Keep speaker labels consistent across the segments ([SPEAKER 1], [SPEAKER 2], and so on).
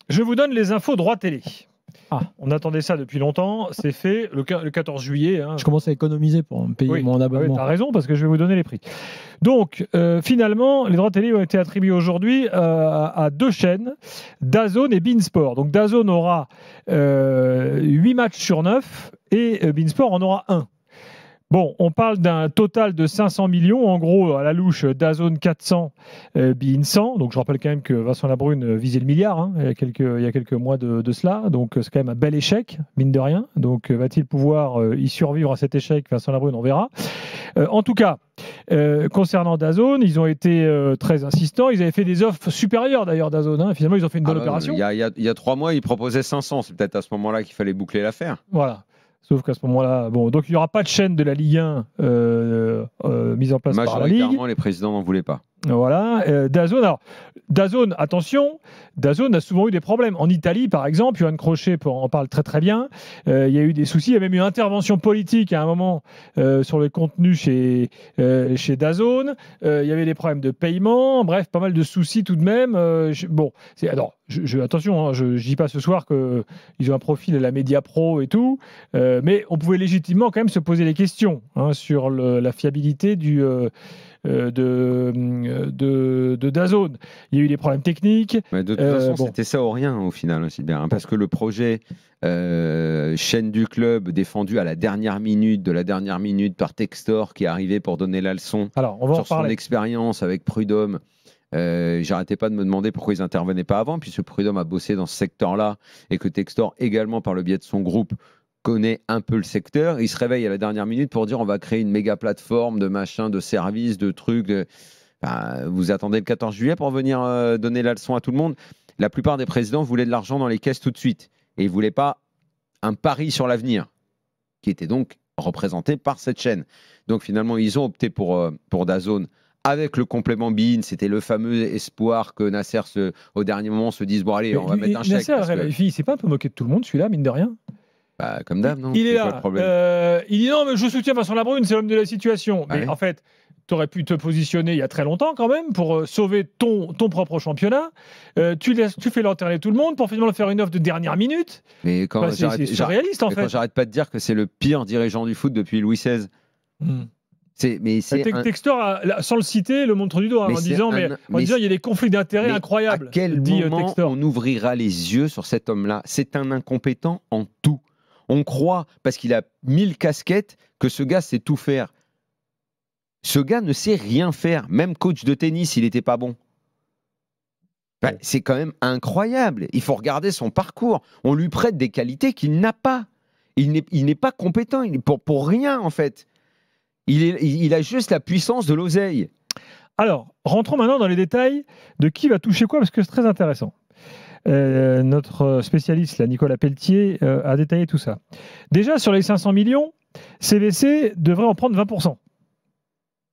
[SPEAKER 1] Je vous donne les infos droit télé.
[SPEAKER 2] Ah.
[SPEAKER 1] On attendait ça depuis longtemps, c'est fait le 14 juillet.
[SPEAKER 2] Je commence à économiser pour me payer mon abonnement.
[SPEAKER 1] Oui, tu as raison, parce que je vais vous donner les prix. Donc, finalement, les droits télé ont été attribués aujourd'hui à 2 chaînes, DAZN et beIN Sport. Donc, DAZN aura 8 matchs sur 9 et beIN Sport en aura 1. Bon, on parle d'un total de 500 millions. En gros, à la louche, DAZN 400, beIN 100. Donc, je rappelle quand même que Vincent Labrune visait le milliard il y a quelques mois de cela. Donc, c'est quand même un bel échec, mine de rien. Donc, va-t-il pouvoir y survivre à cet échec, Vincent Labrune? On verra. En tout cas, concernant DAZN, ils ont été très insistants. Ils avaient fait des offres supérieures, d'ailleurs, DAZN. Finalement, ils ont fait une bonne opération.
[SPEAKER 3] Il y a 3 mois, ils proposaient 500. C'est peut-être à ce moment-là qu'il fallait boucler l'affaire.
[SPEAKER 1] Voilà. Sauf qu'à ce moment-là, donc il n'y aura pas de chaîne de la Ligue 1 mise en place par la Ligue.
[SPEAKER 3] Majoritairement, les présidents n'en voulaient pas.
[SPEAKER 1] Voilà. DAZN, attention, DAZN a souvent eu des problèmes. En Italie, par exemple, Johan Crochet en parle très très bien. Il y a eu des soucis. Il y a même eu une intervention politique à un moment sur les contenus chez DAZN. Il y avait des problèmes de paiement. Bref, pas mal de soucis tout de même. Attention, je ne dis pas ce soir qu'ils ont un profil à la Média Pro et tout, mais on pouvait légitimement quand même se poser les questions sur la fiabilité de DAZN. Il y a eu des problèmes techniques.
[SPEAKER 3] Mais de toute façon, c'était ça ou rien au final aussi bien, parce que le projet chaîne du club défendu à la dernière minute, par Textor qui est arrivé pour donner la leçon sur son expérience avec Prud'homme. J'arrêtais pas de me demander pourquoi ils intervenaient pas avant, puisque Prud'homme a bossé dans ce secteur-là et que Textor également par le biais de son groupe connaît un peu le secteur. Il se réveille à la dernière minute pour dire on va créer une méga plateforme de machins, de services, de trucs. Vous attendez le 14 juillet pour venir donner la leçon à tout le monde. La plupart des présidents voulaient de l'argent dans les caisses tout de suite et ils voulaient pas un pari sur l'avenir qui était donc représenté par cette chaîne. Donc finalement ils ont opté pour DAZN. Avec le complément beIN, c'était le fameux espoir que Nasser, au dernier moment, se dise bon allez, on va mettre un chèque.
[SPEAKER 1] Nasser, il s'est pas un peu moqué de tout le monde, celui-là, mine de rien.
[SPEAKER 3] Comme d'hab, non?
[SPEAKER 1] Il est là. Il dit non, mais je soutiens Vincent Labrune, c'est l'homme de la situation. Mais en fait, tu aurais pu te positionner il y a très longtemps quand même pour sauver ton propre championnat. Tu fais lanterner tout le monde pour finalement faire une offre de dernière minute.
[SPEAKER 3] Mais quand
[SPEAKER 1] c'est surréaliste en fait.
[SPEAKER 3] Quand j'arrête pas de dire que c'est le pire dirigeant du foot depuis Louis XVI.
[SPEAKER 1] Textor, sans le citer, le montre du doigt en disant il y a des conflits d'intérêts incroyables.
[SPEAKER 3] À quel moment on ouvrira les yeux sur cet homme-là? C'est un incompétent en tout. On croit, parce qu'il a 1000 casquettes, que ce gars sait tout faire. Ce gars ne sait rien faire. Même coach de tennis, il n'était pas bon. C'est quand même incroyable. Il faut regarder son parcours. On lui prête des qualités qu'il n'a pas. Il n'est pas compétent. Il est pour rien, en fait. Il a juste la puissance de l'oseille. Alors, rentrons maintenant dans les détails de qui va toucher quoi, parce que c'est très intéressant. Notre spécialiste, là, Nicolas Pelletier, a détaillé tout ça. Déjà, sur les 500 millions, CVC devrait en prendre 20%.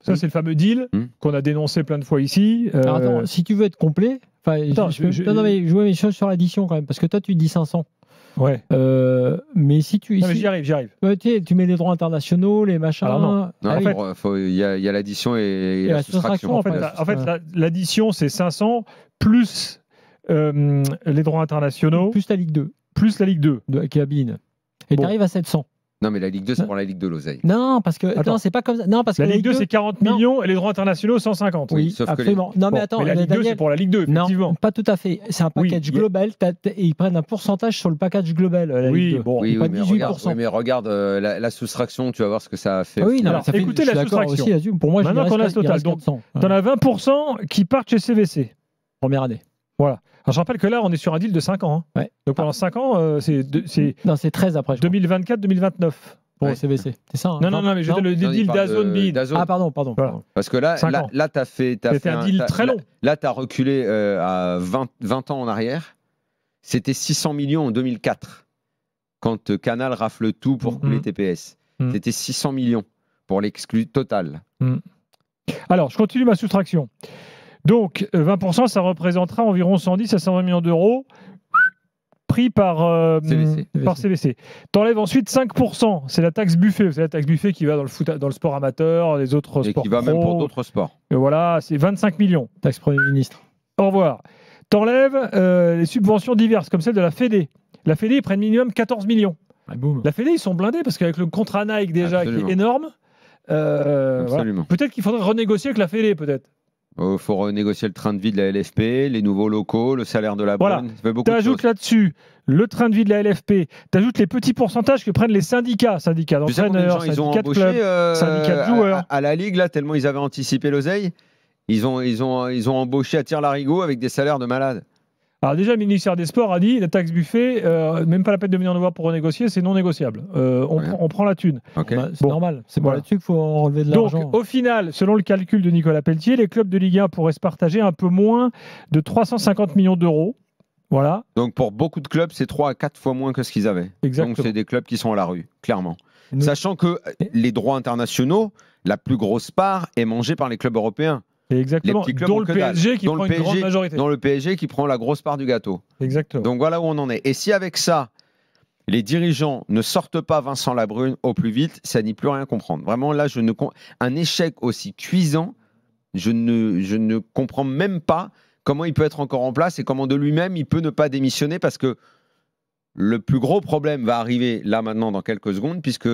[SPEAKER 3] Ça, c'est le fameux deal qu'on a dénoncé plein de fois ici.
[SPEAKER 2] Alors, attends, si tu veux être complet, non, mais jouer mes choses sur l'addition quand même, parce que toi, tu dis 500.
[SPEAKER 1] Ouais.
[SPEAKER 2] Mais si tu.
[SPEAKER 1] Non, mais j'y arrive.
[SPEAKER 2] Tu mets les droits internationaux, les machins.
[SPEAKER 3] Alors non. Il y a l'addition et la soustraction.
[SPEAKER 1] En fait, l'addition, c'est 500 plus les droits internationaux.
[SPEAKER 2] Plus la Ligue 2.
[SPEAKER 1] Plus la Ligue 2.
[SPEAKER 2] Qui a BIN. Et tu arrives à 700.
[SPEAKER 3] Non, mais la Ligue 2, c'est pour la Ligue de l'oseille.
[SPEAKER 2] Non, parce que. Attends, c'est pas comme ça. Non, parce que
[SPEAKER 1] la Ligue 2, c'est 40 millions et les droits internationaux, 150.
[SPEAKER 2] Oui, sauf absolument. Non, mais attends.
[SPEAKER 1] Mais la Ligue 2, c'est pour la Ligue 2, effectivement.
[SPEAKER 2] Non, pas tout à fait. C'est un package global. Et ils prennent un pourcentage sur le package global.
[SPEAKER 3] Mais regarde la soustraction, tu vas voir ce que ça a fait.
[SPEAKER 2] Oui,
[SPEAKER 1] alors, écoutez la soustraction.
[SPEAKER 2] Aussi, pour moi,
[SPEAKER 1] maintenant qu'on a ce total, donc, t'en as 20% qui partent chez CVC.
[SPEAKER 2] Première année.
[SPEAKER 1] Voilà. Alors, je rappelle que là, on est sur un deal de 5 ans.
[SPEAKER 2] Ouais.
[SPEAKER 1] Donc pendant 5 ans,
[SPEAKER 2] c'est 13 après.
[SPEAKER 1] 2024-2029.
[SPEAKER 2] Pour le CVC, c'est ça.
[SPEAKER 1] Non, mais je donne le deal DAZN BIN.
[SPEAKER 2] Ah, pardon.
[SPEAKER 1] Voilà.
[SPEAKER 3] Parce que là, tu as fait.
[SPEAKER 1] C'était un deal très long.
[SPEAKER 3] Là, tu as reculé à 20 ans en arrière. C'était 600 millions en 2004, quand Canal rafle tout pour couler TPS. C'était 600 millions pour l'exclu total.
[SPEAKER 1] Alors, je continue ma soustraction. Donc, 20%, ça représentera environ 110 à 120 millions d'euros pris par CVC. T'enlèves ensuite 5%, c'est la taxe Buffet. C'est la taxe Buffet qui va dans le sport amateur, les autres sports
[SPEAKER 3] et qui va même pour d'autres sports.
[SPEAKER 1] Et voilà, c'est 25 millions.
[SPEAKER 2] Taxe Premier ministre.
[SPEAKER 1] Au revoir. T'enlèves les subventions diverses, comme celle de la Fédé. La Fédé, ils prennent minimum 14 millions. La Fédé, ils sont blindés parce qu'avec le contrat Nike déjà qui est énorme, voilà. Peut-être qu'il faudrait renégocier avec la Fédé, peut-être.
[SPEAKER 3] Il faut renégocier le train de vie de la LFP, les nouveaux locaux, le salaire de la Brune.
[SPEAKER 1] Tu ajoutes là-dessus le train de vie de la LFP, tu ajoutes les petits pourcentages que prennent les syndicats d'entraîneurs, syndicats de clubs, syndicats de joueurs.
[SPEAKER 3] À la Ligue, là, tellement ils avaient anticipé l'oseille, ils ont embauché à tir-larigot avec des salaires de malades.
[SPEAKER 1] Alors déjà, le ministère des Sports a dit la taxe Buffet, même pas la peine de venir nous voir pour renégocier, c'est non négociable. On prend la thune.
[SPEAKER 3] Okay.
[SPEAKER 2] C'est normal, c'est pour là-dessus qu'il faut enlever de l'argent.
[SPEAKER 1] Donc au final, selon le calcul de Nicolas Pelletier, les clubs de Ligue 1 pourraient se partager un peu moins de 350 millions d'euros. Voilà.
[SPEAKER 3] Donc pour beaucoup de clubs, c'est 3 à 4 fois moins que ce qu'ils avaient.
[SPEAKER 1] Exactement.
[SPEAKER 3] Donc c'est des clubs qui sont à la rue, clairement. Sachant que les droits internationaux, la plus grosse part est mangée par les clubs européens.
[SPEAKER 1] Exactement, dont le PSG qui prend une grande majorité.
[SPEAKER 3] Dont le PSG qui prend la grosse part du gâteau.
[SPEAKER 1] Exactement.
[SPEAKER 3] Donc voilà où on en est. Et si avec ça, les dirigeants ne sortent pas Vincent Labrune au plus vite, ça n'y plus rien comprendre. Vraiment, là, un échec aussi cuisant, je ne comprends même pas comment il peut être encore en place et comment de lui-même il peut ne pas démissionner, parce que le plus gros problème va arriver là maintenant dans quelques secondes, puisque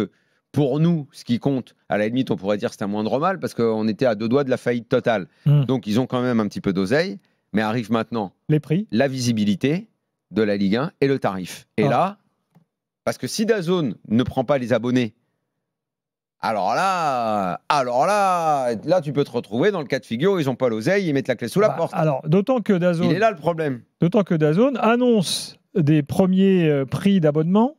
[SPEAKER 3] pour nous, ce qui compte, à la limite, on pourrait dire que c'est un moindre mal, parce qu'on était à 2 doigts de la faillite totale. Donc, ils ont quand même un petit peu d'oseille, mais arrive maintenant
[SPEAKER 1] les prix,
[SPEAKER 3] la visibilité de la Ligue 1 et le tarif. Et là, parce que si DAZN ne prend pas les abonnés, alors là, tu peux te retrouver dans le cas de figure où ils n'ont pas l'oseille, ils mettent la clé sous la porte.
[SPEAKER 1] Alors, d'autant que DAZN,
[SPEAKER 3] il est là le problème.
[SPEAKER 1] D'autant que DAZN annonce des premiers prix d'abonnement,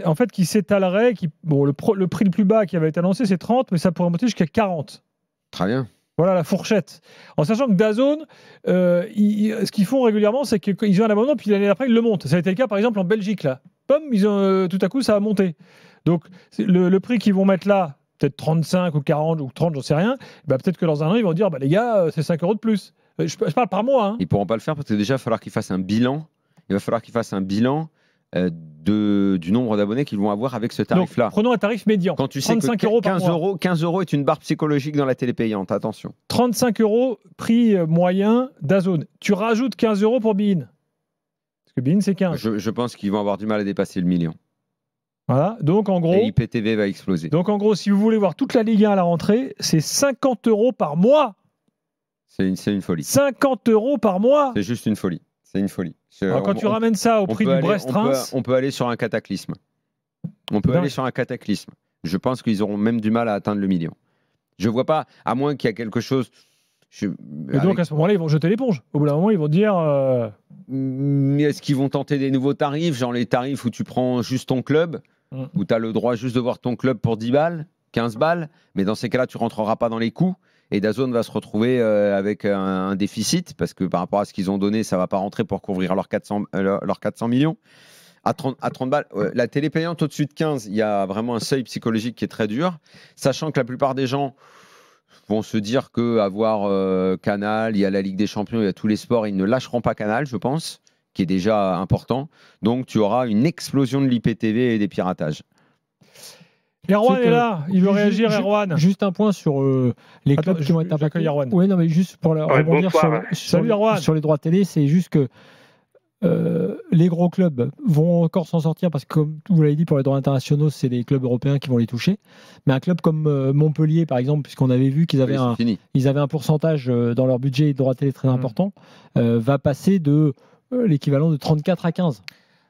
[SPEAKER 1] en fait, qui s'étalerait, le prix le plus bas qui avait été annoncé, c'est 30, mais ça pourrait monter jusqu'à 40.
[SPEAKER 3] Très bien.
[SPEAKER 1] Voilà la fourchette. En sachant que DAZN, ce qu'ils font régulièrement, c'est qu'ils ont un abonnement, puis l'année d'après, ils le montent. Ça a été le cas, par exemple, en Belgique, là. Tout à coup, ça a monté. Donc, le prix qu'ils vont mettre là, peut-être 35 ou 40 ou 30, j'en sais rien, peut-être que dans un an, ils vont dire, les gars, c'est 5 € de plus. Je parle par mois. Hein.
[SPEAKER 3] Ils ne pourront pas le faire parce que déjà, il va falloir qu'ils fassent un bilan. Il va falloir qu'ils fassent un bilan du nombre d'abonnés qu'ils vont avoir avec ce tarif-là.
[SPEAKER 1] Donc, prenons un tarif médian.
[SPEAKER 3] Quand tu sais que 15 € est une barre psychologique dans la télé payante, attention.
[SPEAKER 1] 35 € prix moyen DAZN. Tu rajoutes 15 € pour beIN. Parce que beIN, c'est 15.
[SPEAKER 3] Je pense qu'ils vont avoir du mal à dépasser le million.
[SPEAKER 1] Voilà, donc en gros...
[SPEAKER 3] Et IPTV va exploser.
[SPEAKER 1] Donc en gros, si vous voulez voir toute la Ligue 1 à la rentrée, c'est 50 € par mois.
[SPEAKER 3] C'est une folie.
[SPEAKER 1] 50 € par mois.
[SPEAKER 3] C'est juste une folie. C'est une folie.
[SPEAKER 1] Alors, quand tu ramènes ça au prix du Brest-Reims...
[SPEAKER 3] On peut aller sur un cataclysme. Je pense qu'ils auront même du mal à atteindre le million. Je ne vois pas, à moins qu'il y ait quelque chose...
[SPEAKER 1] donc à ce moment-là, ils vont jeter l'éponge. Au bout d'un moment, ils vont dire...
[SPEAKER 3] Mais est-ce qu'ils vont tenter des nouveaux tarifs, genre les tarifs où tu prends juste ton club, où tu as le droit juste de voir ton club pour 10 balles, 15 balles, mais dans ces cas-là, tu ne rentreras pas dans les coûts. Et DAZN va se retrouver avec un déficit, parce que par rapport à ce qu'ils ont donné, ça ne va pas rentrer pour couvrir leurs 400 millions. À 30 balles, la télé payante au-dessus de 15, il y a vraiment un seuil psychologique qui est très dur, sachant que la plupart des gens vont se dire qu'avoir Canal, il y a la Ligue des Champions, il y a tous les sports, ils ne lâcheront pas Canal, je pense, qui est déjà important. Donc tu auras une explosion de l'IPTV et des piratages.
[SPEAKER 1] Erwan est là, il veut réagir, Erwan.
[SPEAKER 2] Juste un point sur les clubs qui vont être impactés. Oui, non, mais juste pour rebondir sur les droits télé, c'est juste que les gros clubs vont encore s'en sortir parce que, comme vous l'avez dit, pour les droits internationaux, c'est les clubs européens qui vont les toucher. Mais un club comme Montpellier, par exemple, puisqu'on avait vu qu'ils avaient, un pourcentage dans leur budget de droits télé très important, va passer de l'équivalent de 34 à 15.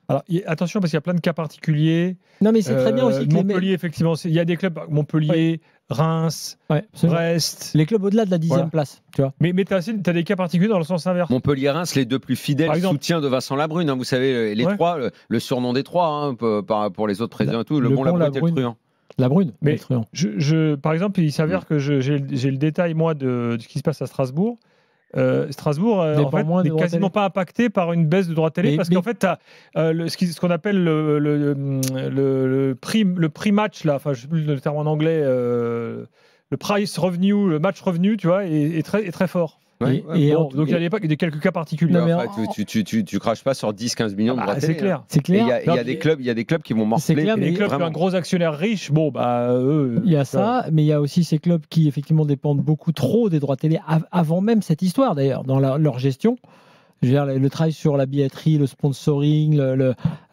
[SPEAKER 1] Alors, attention, parce qu'il y a plein de cas particuliers.
[SPEAKER 2] Non, mais c'est très bien aussi.
[SPEAKER 1] Montpellier, effectivement, il y a des clubs, Montpellier, Reims, Brest.
[SPEAKER 2] Les clubs au-delà de la 10e place. Tu vois.
[SPEAKER 1] Mais tu as des cas particuliers dans le sens inverse.
[SPEAKER 3] Montpellier-Reims, les deux plus fidèles soutiens de Vincent Labrune. Hein, vous savez, les trois, le surnom des trois, pour les autres présidents et tout, le bon, la brune et le truand.
[SPEAKER 2] La brune.
[SPEAKER 1] Mais par exemple, il s'avère que j'ai le détail, moi, de ce qui se passe à Strasbourg. Strasbourg en fait, n'est quasiment pas impacté par une baisse de droits télé parce qu'en fait, tu as ce qu'on appelle le prix match, là, enfin, je sais plus le terme en anglais, le price revenue, le match revenu, tu vois, est très fort.
[SPEAKER 3] Ouais,
[SPEAKER 1] donc il y a quelques cas particuliers.
[SPEAKER 3] Non, tu craches pas sur 10-15 millions de droits télé.
[SPEAKER 1] C'est clair.
[SPEAKER 3] Il y a des clubs qui vont morfler.
[SPEAKER 1] Les clubs qui ont un gros actionnaire riche, eux,
[SPEAKER 2] il y a ça, mais il y a aussi ces clubs qui effectivement dépendent beaucoup trop des droits télé avant même cette histoire d'ailleurs, dans leur gestion. Je veux dire, le travail sur la billetterie, le sponsoring,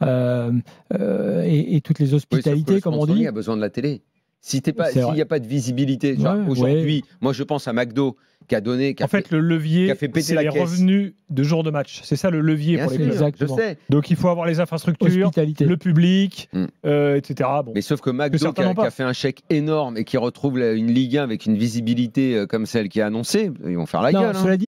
[SPEAKER 2] et toutes les hospitalités, comme on dit.
[SPEAKER 3] Il y a besoin de la télé. S'il n'y a pas de visibilité, aujourd'hui, moi je pense à McDo qui a donné.
[SPEAKER 1] En fait, le levier, c'est les revenus de jour de match. C'est ça le levier pour les clubs.
[SPEAKER 2] Exactement.
[SPEAKER 3] Je sais.
[SPEAKER 1] Donc il faut avoir les infrastructures, le public, etc. Bon.
[SPEAKER 3] Mais sauf que McDo qui a fait un chèque énorme et qui retrouve une Ligue 1 avec une visibilité comme celle qui est annoncée, ils vont faire la gueule.
[SPEAKER 2] Cela dit,